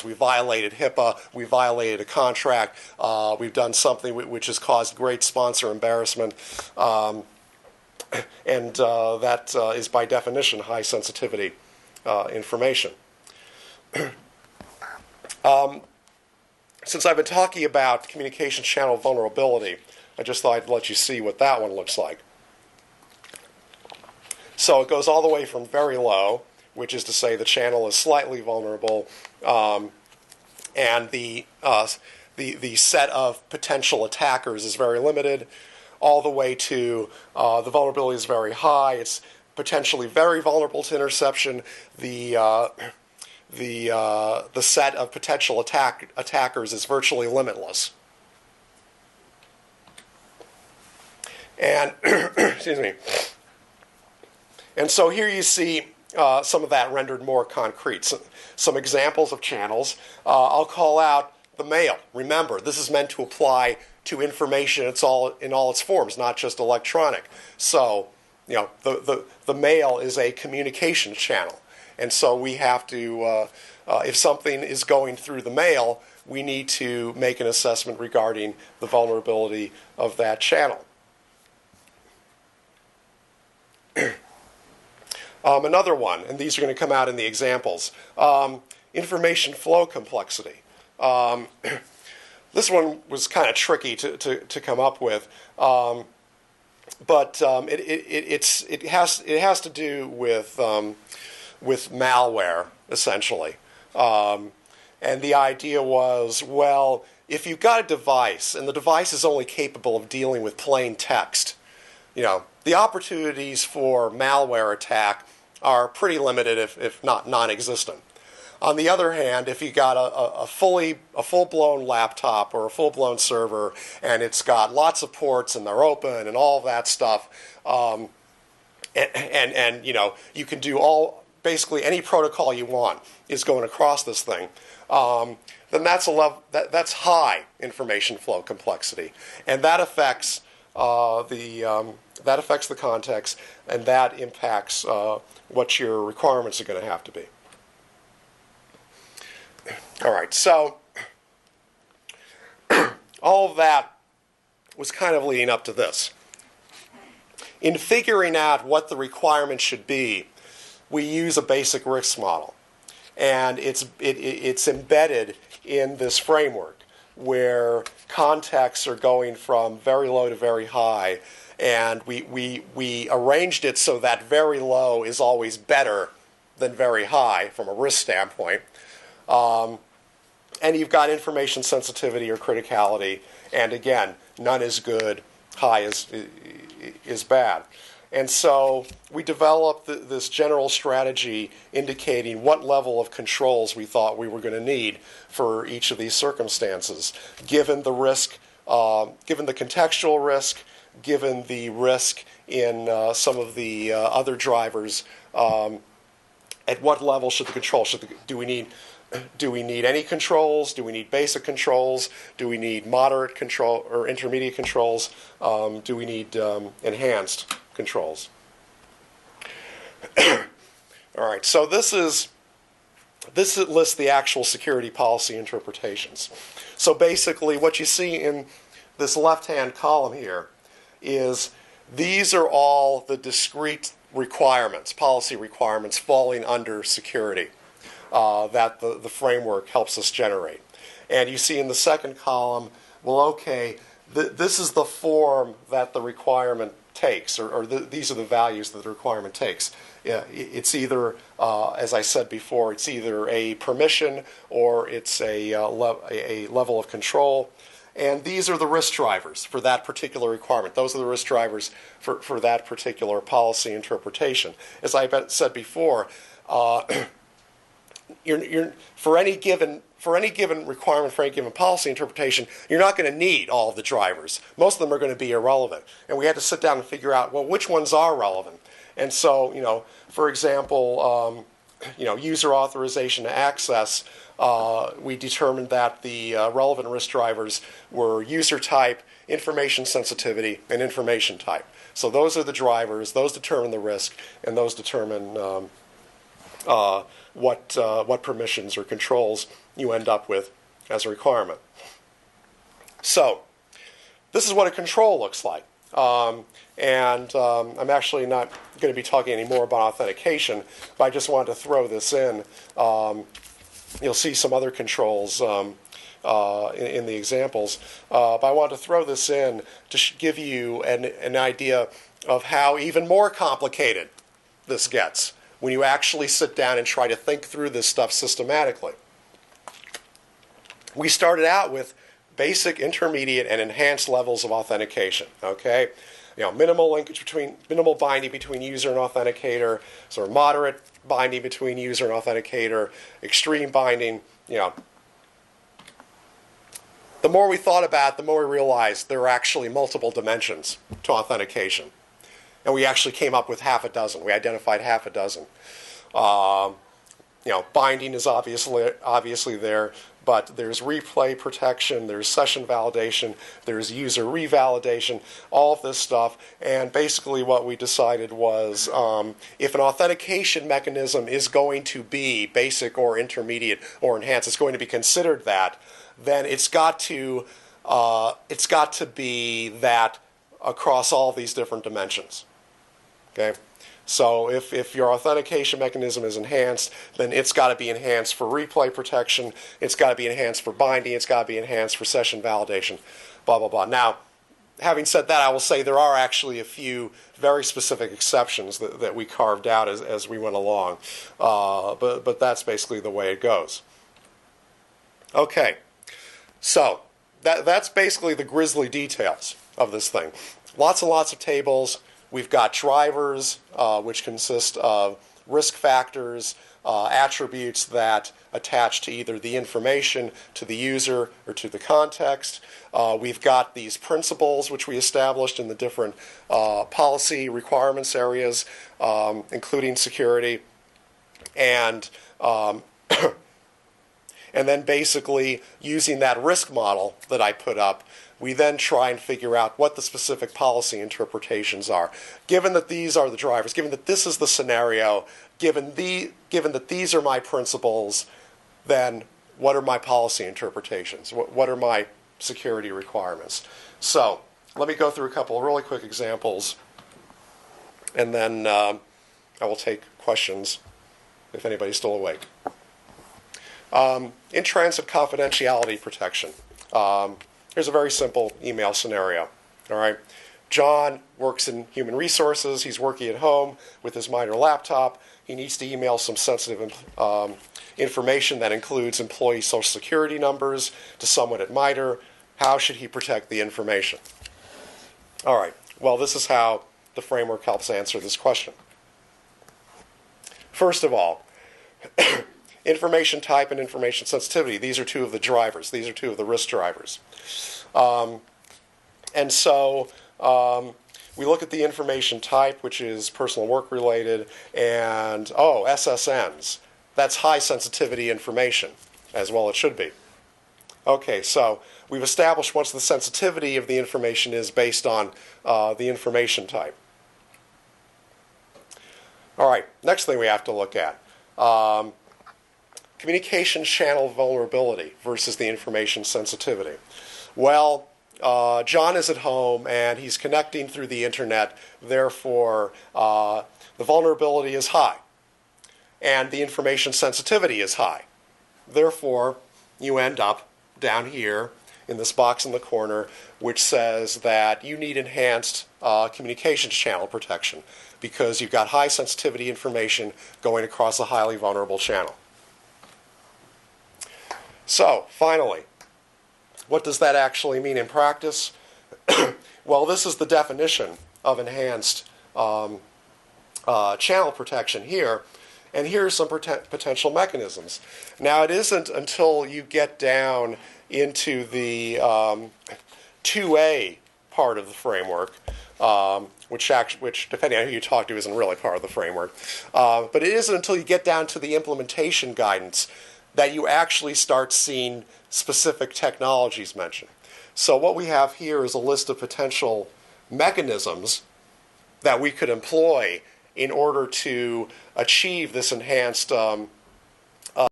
We violated HIPAA, we violated a contract, we've done something which has caused great sponsor embarrassment, and that is by definition high sensitivity information. Since I've been talking about communication channel vulnerability, I just thought I'd let you see what that one looks like. So it goes all the way from very low, which is to say the channel is slightly vulnerable, and the set of potential attackers is very limited, all the way to the vulnerability is very high. It's potentially very vulnerable to interception. The set of potential attackers is virtually limitless. And excuse me. And so here you see some of that rendered more concrete. Some examples of channels. I'll call out the mail. Remember, this is meant to apply to information in all its forms, not just electronic. So, you know, the mail is a communication channel. And so we have to, if something is going through the mail, we need to make an assessment regarding the vulnerability of that channel. Another one, and these are going to come out in the examples, information flow complexity. This one was kind of tricky to come up with, but it has to do with malware, essentially. And the idea was, well, if you've got a device and the device is only capable of dealing with plain text, you know, the opportunities for malware attack are pretty limited, if not non-existent. On the other hand, if you got a full-blown laptop or a full-blown server and it's got lots of ports and they're open and all that stuff, and you know, you can do basically any protocol you want is going across this thing, then that's that's high information flow complexity, and that affects the context, and that impacts what your requirements are going to have to be. All right, so all of that was kind of leading up to this. In figuring out what the requirements should be, we use a basic risk model, and it's embedded in this framework where contexts are going from very low to very high, and we arranged it so that very low is always better than very high from a risk standpoint. And you've got information sensitivity or criticality, and again, none is good, high is bad. And so we developed this general strategy indicating what level of controls we thought we were going to need for each of these circumstances, given the risk, given the contextual risk, given the risk in some of the other drivers. At what level should the control? Do we need any controls? Do we need basic controls? Do we need moderate control or intermediate controls? Do we need enhanced controls? All right, so this lists the actual security policy interpretations. So basically what you see in this left-hand column here is these are all the discrete requirements, policy requirements falling under security that the framework helps us generate. And you see in the second column, well, okay, this is the form that the requirement takes, or these are the values that the requirement takes. It's either, as I said before, it's either a permission or it's a level of control. And these are the risk drivers for that particular requirement. Those are the risk drivers for that particular policy interpretation. As I said before, for any given requirement, for any given policy interpretation, you're not going to need all of the drivers. Most of them are going to be irrelevant. And we had to sit down and figure out, well, which ones are relevant. And so, you know, for example, user authorization to access, we determined that the relevant risk drivers were user type, information sensitivity, and information type. So those are the drivers, those determine the risk, and those determine what permissions or controls you end up with as a requirement. So this is what a control looks like. I'm actually not going to be talking anymore about authentication, but I just wanted to throw this in. You'll see some other controls in the examples, but I wanted to throw this in to give you an idea of how even more complicated this gets when you actually sit down and try to think through this stuff systematically. We started out with basic, intermediate, and enhanced levels of authentication. Okay, minimal binding between user and authenticator, sort of moderate binding between user and authenticator, extreme binding. The more we thought about it, the more we realized there are actually multiple dimensions to authentication. And we actually came up with half a dozen. We identified half a dozen. Binding is obviously there, but there's replay protection, there's session validation, there's user revalidation, all of this stuff. And basically what we decided was if an authentication mechanism is going to be basic or intermediate or enhanced, it's going to be considered that, then it's got to be that across all of these different dimensions. Okay, so if your authentication mechanism is enhanced, then it's got to be enhanced for replay protection, it's got to be enhanced for binding, it's got to be enhanced for session validation, blah, blah, blah. Now, having said that, I will say there are actually a few very specific exceptions that we carved out as we went along, but that's basically the way it goes. Okay, so that's basically the grisly details of this thing. Lots and lots of tables. We've got drivers, which consist of risk factors, attributes that attach to either the information, to the user, or to the context. We've got these principles, which we established in the different policy requirements areas, including security. And then basically, using that risk model that I put up, we then try and figure out what the specific policy interpretations are. Given that these are the drivers, given that this is the scenario, given that these are my principles, then what are my policy interpretations? What are my security requirements? So let me go through a couple of really quick examples, and then I will take questions if anybody's still awake. In-transit confidentiality protection. Here's a very simple email scenario. All right, John works in human resources. He's working at home with his MITRE laptop. He needs to email some sensitive information that includes employee social security numbers to someone at MITRE. How should he protect the information? All right, well, this is how the framework helps answer this question. First of all, information type and information sensitivity. These are two of the drivers. These are two of the risk drivers. And so we look at the information type, which is personal work related, and SSNs. That's high sensitivity information, as well it should be. Okay, so we've established what the sensitivity of the information is based on the information type. All right, next thing we have to look at. Communication channel vulnerability versus the information sensitivity. Well, John is at home and he's connecting through the internet, therefore the vulnerability is high and the information sensitivity is high. Therefore, you end up down here in this box in the corner which says that you need enhanced communications channel protection because you've got high sensitivity information going across a highly vulnerable channel. So, finally, what does that actually mean in practice? Well, this is the definition of enhanced channel protection here, and here are some potential mechanisms. Now, it isn't until you get down into the 2A part of the framework, which depending on who you talk to isn't really part of the framework, but it isn't until you get down to the implementation guidance that you actually start seeing specific technologies mentioned. So what we have here is a list of potential mechanisms that we could employ in order to achieve this enhanced